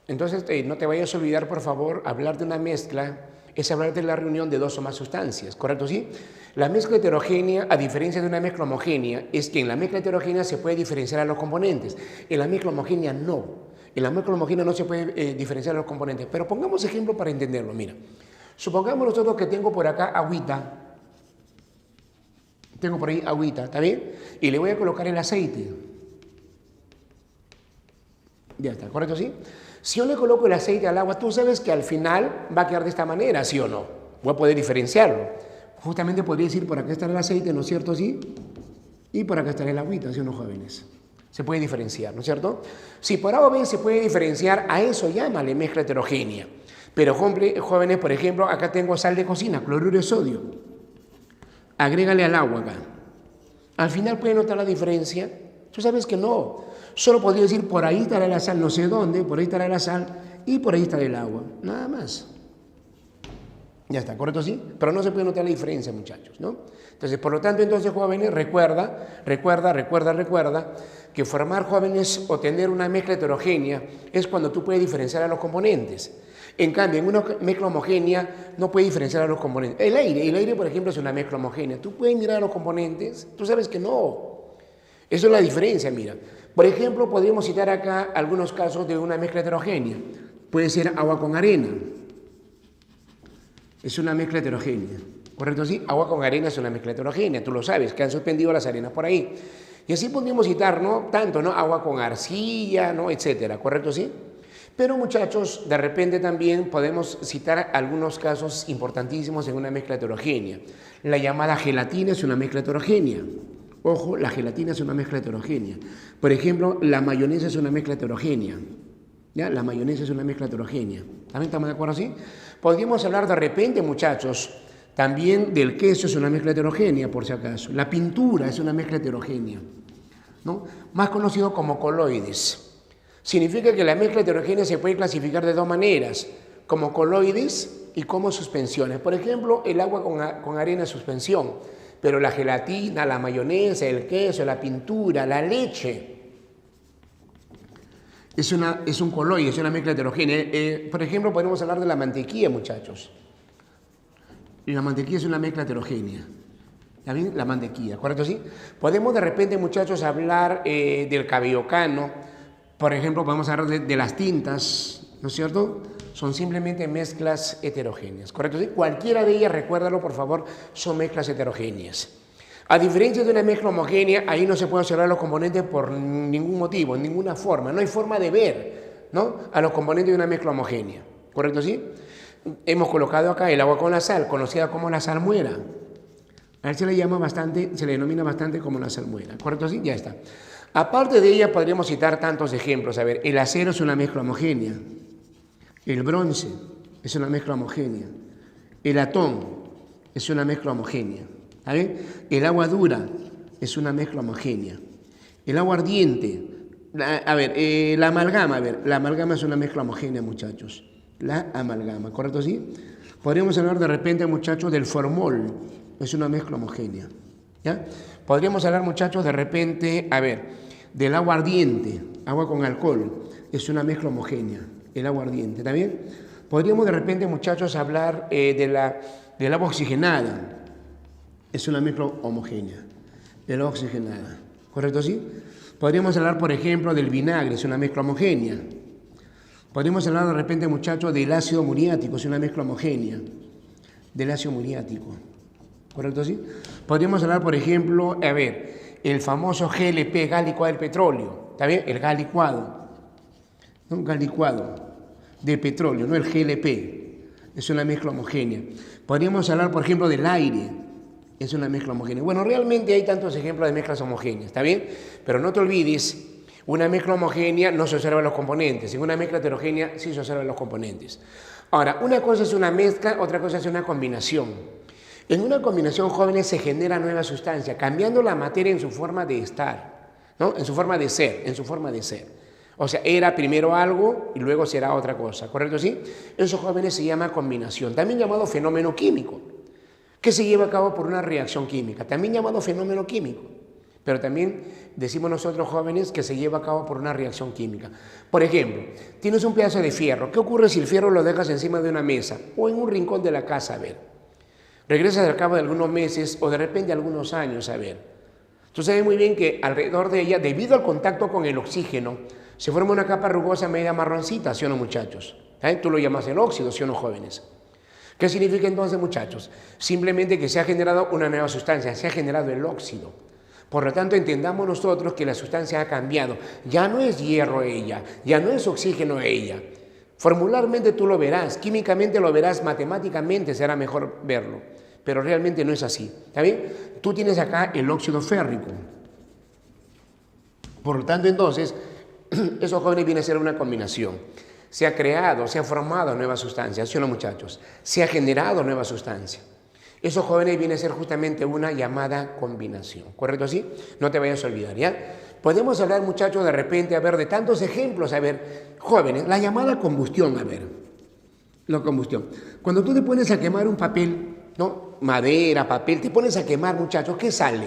Entonces, no te vayas a olvidar, por favor, hablar de una mezcla es hablar de la reunión de dos o más sustancias, ¿correcto? ¿Sí? La mezcla heterogénea, a diferencia de una mezcla homogénea, es que en la mezcla heterogénea se puede diferenciar a los componentes. En la mezcla homogénea no. En la mezcla homogénea no se puede diferenciar a los componentes. Pero pongamos ejemplo para entenderlo. Mira, supongamos nosotros que tengo por acá agüita. Tengo por ahí agüita, ¿está bien? Y le voy a colocar el aceite. Ya está, ¿correcto? ¿Sí? Si yo le coloco el aceite al agua, tú sabes que al final va a quedar de esta manera, ¿sí o no? Voy a poder diferenciarlo. Justamente podría decir, por acá está el aceite, ¿no es cierto? Sí. Y por acá está el agüita, ¿sí o no, jóvenes? Se puede diferenciar, ¿no es cierto? Si por A o B se puede diferenciar, a eso llámale mezcla heterogénea. Pero, jóvenes, por ejemplo, acá tengo sal de cocina, cloruro de sodio. Agrégale al agua acá. Al final puede notar la diferencia. Tú sabes que no. Solo podría decir, por ahí estará la sal, no sé dónde, por ahí estará la sal y por ahí estará el agua. Nada más. Ya está, ¿correcto? Sí. Pero no se puede notar la diferencia, muchachos, ¿no? Entonces, por lo tanto, entonces, jóvenes, recuerda que formar, jóvenes, o tener una mezcla heterogénea es cuando tú puedes diferenciar a los componentes. En cambio, en una mezcla homogénea no puedes diferenciar a los componentes. El aire, por ejemplo, es una mezcla homogénea. ¿Tú puedes mirar a los componentes? Tú sabes que no. Eso es la diferencia, mira. Por ejemplo, podríamos citar acá algunos casos de una mezcla heterogénea. Puede ser agua con arena. Es una mezcla heterogénea. ¿Correcto? Sí, agua con arena es una mezcla heterogénea. Tú lo sabes, que han suspendido las arenas por ahí. Y así podríamos citar, ¿no? Tanto, ¿no? Agua con arcilla, ¿no? Etcétera. ¿Correcto? Sí. Pero, muchachos, de repente también podemos citar algunos casos importantísimos en una mezcla heterogénea. La llamada gelatina es una mezcla heterogénea. Ojo, la gelatina es una mezcla heterogénea. Por ejemplo, la mayonesa es una mezcla heterogénea. ¿Ya? La mayonesa es una mezcla heterogénea. ¿También estamos de acuerdo así? Podríamos hablar de repente, muchachos, también del queso es una mezcla heterogénea, por si acaso. La pintura es una mezcla heterogénea, ¿no? Más conocido como coloides. Significa que la mezcla heterogénea se puede clasificar de dos maneras, como coloides y como suspensiones. Por ejemplo, el agua con arena es suspensión, pero la gelatina, la mayonesa, el queso, la pintura, la leche es un coloide, es una mezcla heterogénea. Por ejemplo, podemos hablar de la mantequilla, muchachos. La mantequilla es una mezcla heterogénea. ¿Ya ven? La mantequilla, ¿correcto? ¿Sí? Podemos de repente, muchachos, hablar del cabello cano. Por ejemplo, podemos hablar de las tintas, ¿no es cierto? Son simplemente mezclas heterogéneas, ¿correcto? ¿Sí? Cualquiera de ellas, recuérdalo, por favor, son mezclas heterogéneas. A diferencia de una mezcla homogénea, ahí no se pueden observar los componentes por ningún motivo, en ninguna forma. No hay forma de ver, ¿no?, a los componentes de una mezcla homogénea, ¿correcto? ¿Sí? Hemos colocado acá el agua con la sal, conocida como la salmuera. A él se le denomina bastante como la salmuera, ¿correcto? ¿Sí? Ya está. Aparte de ella, podríamos citar tantos ejemplos. A ver, el acero es una mezcla homogénea. El bronce es una mezcla homogénea. El latón es una mezcla homogénea. ¿Sabe? El agua dura es una mezcla homogénea. El agua ardiente, la amalgama es una mezcla homogénea, muchachos. La amalgama, ¿correcto? ¿Sí? Podríamos hablar de repente, muchachos, del formol, es una mezcla homogénea. ¿Ya? Podríamos hablar, muchachos, de repente, del agua ardiente, agua con alcohol, es una mezcla homogénea, el agua ardiente, ¿está bien? Podríamos de repente, muchachos, hablar del agua oxigenada. Es una mezcla homogénea, el agua oxigenada, ¿correcto? ¿Sí? Podríamos hablar, por ejemplo, del vinagre, es una mezcla homogénea. Podríamos hablar de repente, muchachos, del ácido muriático, es una mezcla homogénea, del ácido muriático, ¿correcto? ¿Sí? Podríamos hablar, por ejemplo, el famoso GLP, gas licuado del petróleo, ¿está bien? El gas licuado, ¿no? Un gas licuado del petróleo, no el GLP, es una mezcla homogénea. Podríamos hablar, por ejemplo, del aire. Es una mezcla homogénea. Bueno, realmente hay tantos ejemplos de mezclas homogéneas, ¿está bien? Pero no te olvides, una mezcla homogénea no se observan los componentes. En una mezcla heterogénea sí se observan los componentes. Ahora, una cosa es una mezcla, otra cosa es una combinación. En una combinación, jóvenes, se genera nueva sustancia, cambiando la materia en su forma de estar, ¿no? En su forma de ser. O sea, era primero algo y luego será otra cosa, ¿correcto? ¿Sí? Eso, jóvenes, se llama combinación, también llamado fenómeno químico, que se lleva a cabo por una reacción química, también llamado fenómeno químico. pero también decimos nosotros jóvenes que se lleva a cabo por una reacción química. Por ejemplo, tienes un pedazo de fierro. ¿Qué ocurre si el fierro lo dejas encima de una mesa o en un rincón de la casa? A ver, regresas al cabo de algunos meses o de repente algunos años, a ver. Tú sabes muy bien que alrededor de ella, debido al contacto con el oxígeno, se forma una capa rugosa media marroncita, ¿sí o no, muchachos? Tú lo llamas el óxido, ¿sí o no, jóvenes? ¿Qué significa entonces, muchachos? Simplemente que se ha generado una nueva sustancia, se ha generado el óxido. Por lo tanto, entendamos nosotros que la sustancia ha cambiado. Ya no es hierro ella, ya no es oxígeno ella. Formularmente tú lo verás, químicamente lo verás, matemáticamente será mejor verlo. Pero realmente no es así. ¿Está bien? Tú tienes acá el óxido férrico. Por lo tanto, entonces, esos jóvenes vienen a ser una combinación. Se ha creado, se ha formado nueva sustancia, ¿sí o no, muchachos? Se ha generado nueva sustancia. Esos jóvenes vienen a ser justamente una llamada combinación, ¿correcto así? No te vayas a olvidar, ¿ya? Podemos hablar, muchachos, de repente, a ver, de tantos ejemplos, a ver, jóvenes, la llamada combustión, a ver, la combustión. Cuando tú te pones a quemar un papel, ¿no? Madera, papel, te pones a quemar, muchachos, ¿qué sale?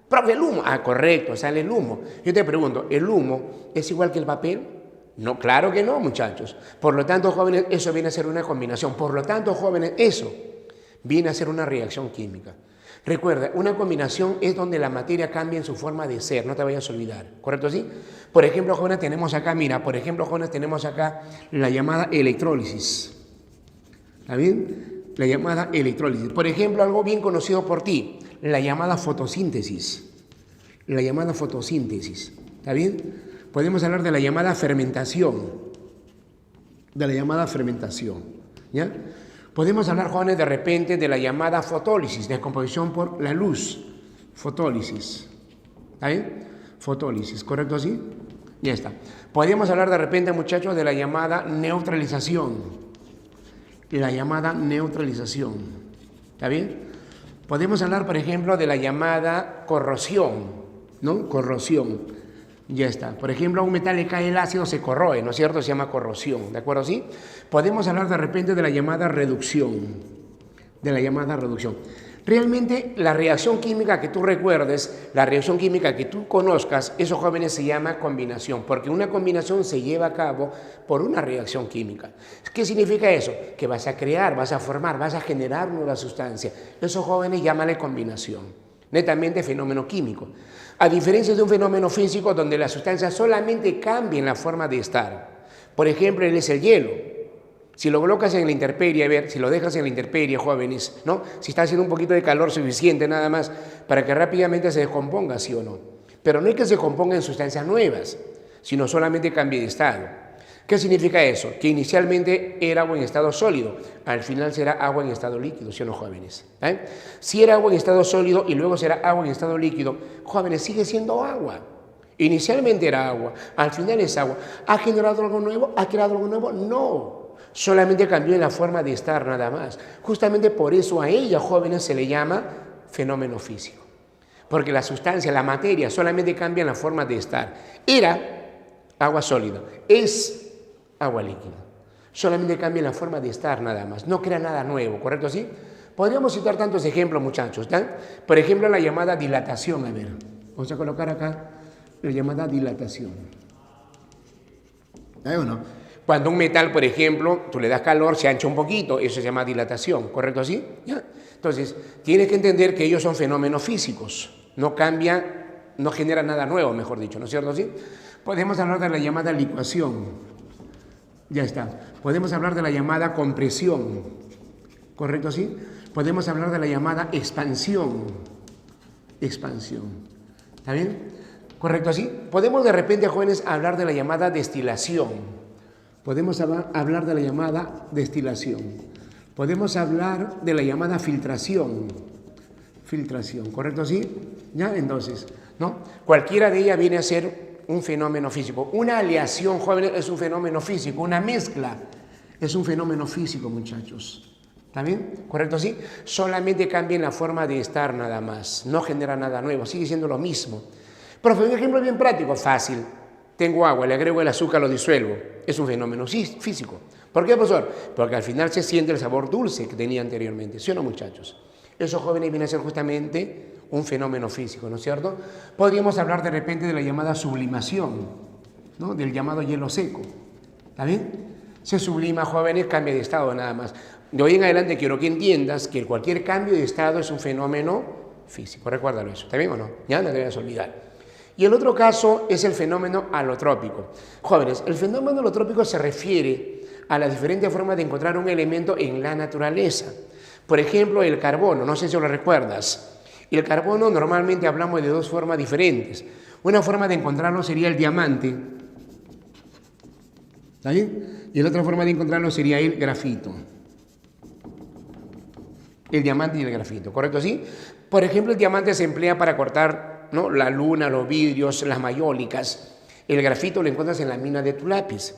Profe, el humo. Ah, correcto, sale el humo. Yo te pregunto, ¿el humo es igual que el papel? No, claro que no, muchachos. Por lo tanto, jóvenes, eso viene a ser una combinación. Por lo tanto, jóvenes, eso viene a ser una reacción química. Recuerda, una combinación es donde la materia cambia en su forma de ser, no te vayas a olvidar, ¿correcto así? Por ejemplo, jóvenes, tenemos acá, mira, por ejemplo, jóvenes, tenemos acá la llamada electrólisis. ¿Está bien? La llamada electrólisis. Por ejemplo, algo bien conocido por ti, la llamada fotosíntesis. La llamada fotosíntesis. ¿Está bien? Podemos hablar de la llamada fermentación. De la llamada fermentación. ¿Ya? Podemos hablar, jóvenes, de repente de la llamada fotólisis, descomposición por la luz. Fotólisis. ¿Está bien? Fotólisis, ¿correcto así? Ya está. Podríamos hablar de repente, muchachos, de la llamada neutralización. La llamada neutralización. ¿Está bien? Podemos hablar, por ejemplo, de la llamada corrosión, ¿no? Corrosión. Ya está. Por ejemplo, a un metal le cae el ácido, se corroe, ¿no es cierto? Se llama corrosión, ¿de acuerdo? ¿Sí? Podemos hablar de repente de la llamada reducción. De la llamada reducción. Realmente, la reacción química que tú recuerdes, la reacción química que tú conozcas, esos jóvenes se llama combinación, porque una combinación se lleva a cabo por una reacción química. ¿Qué significa eso? Que vas a crear, vas a formar, vas a generar nueva sustancia. Esos jóvenes llámale combinación, netamente fenómeno químico. A diferencia de un fenómeno físico donde la sustancia solamente cambia en la forma de estar. Por ejemplo, él es el hielo. Si lo colocas en la intemperie, a ver, si lo dejas en la intemperie, jóvenes, ¿no? Si está haciendo un poquito de calor suficiente nada más para que rápidamente se descomponga, ¿sí o no? Pero no es que se componga en sustancias nuevas, sino solamente cambie de estado. ¿Qué significa eso? Que inicialmente era agua en estado sólido, al final será agua en estado líquido, ¿sí o no, jóvenes? Si era agua en estado sólido y luego será agua en estado líquido, jóvenes, sigue siendo agua. Inicialmente era agua, al final es agua. ¿Ha generado algo nuevo? ¿Ha creado algo nuevo? No. Solamente cambió en la forma de estar nada más. Justamente por eso a ella, jóvenes, se le llama fenómeno físico. Porque la sustancia, la materia, solamente cambia en la forma de estar. Era agua sólida, es agua líquida. Solamente cambia en la forma de estar nada más. No crea nada nuevo, ¿correcto así? Podríamos citar tantos ejemplos, muchachos, ¿no? Por ejemplo, la llamada dilatación. A ver, vamos a colocar acá la llamada dilatación. ¿Hay o no? Cuando un metal, por ejemplo, tú le das calor, se ancha un poquito, eso se llama dilatación, ¿correcto así? ¿Ya? Entonces, tienes que entender que ellos son fenómenos físicos, no cambia, no genera nada nuevo, mejor dicho, ¿no es cierto así? Podemos hablar de la llamada licuación, ya está. Podemos hablar de la llamada compresión, ¿correcto así? Podemos hablar de la llamada expansión, ¿está bien? ¿Correcto así? Podemos de repente, jóvenes, hablar de la llamada destilación. Podemos hablar de la llamada destilación. Podemos hablar de la llamada filtración. ¿Correcto así? ¿Ya? Entonces, ¿no? Cualquiera de ellas viene a ser un fenómeno físico. Una aleación, jóvenes, es un fenómeno físico. Una mezcla es un fenómeno físico, muchachos. ¿Está bien? ¿Correcto así? Solamente cambia en la forma de estar nada más. No genera nada nuevo. Sigue siendo lo mismo. Profe, un ejemplo bien práctico, fácil. Tengo agua, le agrego el azúcar, lo disuelvo. Es un fenómeno físico. ¿Por qué, profesor? Porque al final se siente el sabor dulce que tenía anteriormente. ¿Sí o no, muchachos? Esos jóvenes vienen a ser justamente un fenómeno físico, ¿no es cierto? Podríamos hablar de repente de la llamada sublimación, ¿no? Del llamado hielo seco. ¿Está bien? Se sublima, jóvenes, cambia de estado nada más. De hoy en adelante quiero que entiendas que cualquier cambio de estado es un fenómeno físico. Recuérdalo eso, ¿está bien o no? Ya no te vayas a olvidar. Y el otro caso es el fenómeno alotrópico. Jóvenes, el fenómeno alotrópico se refiere a las diferentes formas de encontrar un elemento en la naturaleza. Por ejemplo, el carbono, no sé si lo recuerdas. El carbono normalmente hablamos de dos formas diferentes. Una forma de encontrarlo sería el diamante. ¿Está bien? Y la otra forma de encontrarlo sería el grafito. El diamante y el grafito, ¿correcto? ¿Sí? Por ejemplo, el diamante se emplea para cortar, ¿no?, la luna, los vidrios, las mayólicas. El grafito lo encuentras en la mina de tu lápiz.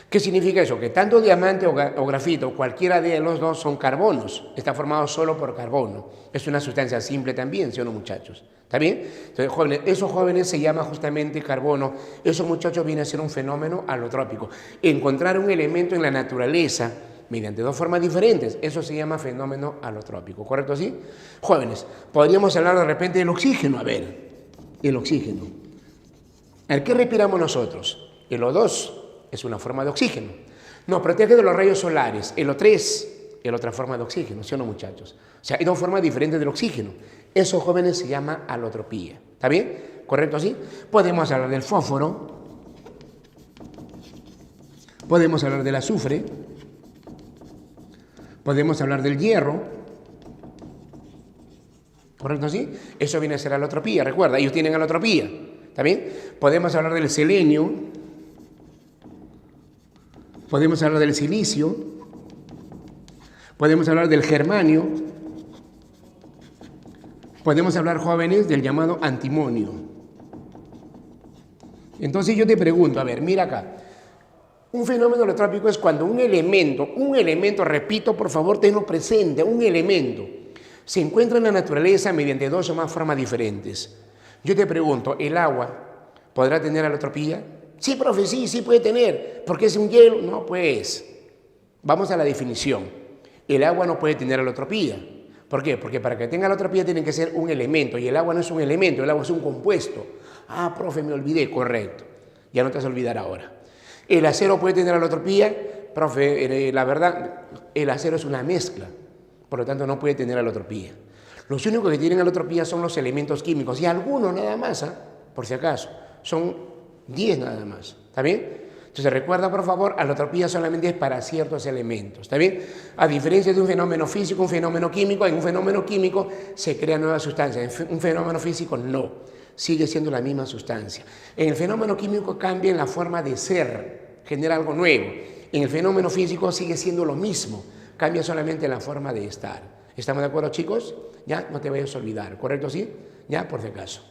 ¿Qué significa eso? Que tanto diamante o grafito, cualquiera de los dos son carbonos. Está formado solo por carbono. Es una sustancia simple también, ¿sí o no, muchachos? ¿Está bien? Entonces, jóvenes, esos jóvenes se llama justamente carbono. Esos muchachos vienen a ser un fenómeno alotrópico. Encontrar un elemento en la naturaleza mediante dos formas diferentes, eso se llama fenómeno alotrópico, ¿correcto? ¿Sí? Jóvenes, podríamos hablar de repente del oxígeno. A ver, el oxígeno. A ver, ¿qué respiramos nosotros? El O2 es una forma de oxígeno. Nos protege de los rayos solares. El O3 es otra forma de oxígeno, ¿sí o no, muchachos? O sea, hay dos formas diferentes del oxígeno. Eso, jóvenes, se llama alotropía. ¿Está bien? ¿Correcto? ¿Sí? Podemos hablar del fósforo. Podemos hablar del azufre. Podemos hablar del hierro. ¿Correcto? ¿Sí? Eso viene a ser alotropía, recuerda, ellos tienen alotropía. ¿Está bien? Podemos hablar del selenio. Podemos hablar del silicio. Podemos hablar del germanio. Podemos hablar, jóvenes, del llamado antimonio. Entonces yo te pregunto, a ver, mira acá. Un fenómeno alotrópico es cuando un elemento, repito, por favor, tenlo presente, un elemento se encuentra en la naturaleza mediante dos o más formas diferentes. Yo te pregunto, ¿el agua podrá tener alotropía? Sí, profe, sí puede tener, porque es un hielo. No, pues, vamos a la definición. El agua no puede tener alotropía. ¿Por qué? Porque para que tenga alotropía tiene que ser un elemento, y el agua no es un elemento, el agua es un compuesto. Ah, profe, me olvidé, correcto. Ya no te vas a olvidar ahora. ¿El acero puede tener alotropía? Profe, la verdad, el acero es una mezcla, por lo tanto no puede tener alotropía. Los únicos que tienen alotropía son los elementos químicos, y algunos nada más, por si acaso, son 10 nada más, ¿está bien? Entonces recuerda, por favor, alotropía solamente es para ciertos elementos, ¿está bien? A diferencia de un fenómeno físico, un fenómeno químico, en un fenómeno químico se crean nuevas sustancias, en un fenómeno físico no. Sigue siendo la misma sustancia. En el fenómeno químico cambia en la forma de ser, genera algo nuevo. En el fenómeno físico sigue siendo lo mismo, cambia solamente la forma de estar. ¿Estamos de acuerdo, chicos? Ya no te vayas a olvidar, ¿correcto? ¿Sí? Ya, por si acaso.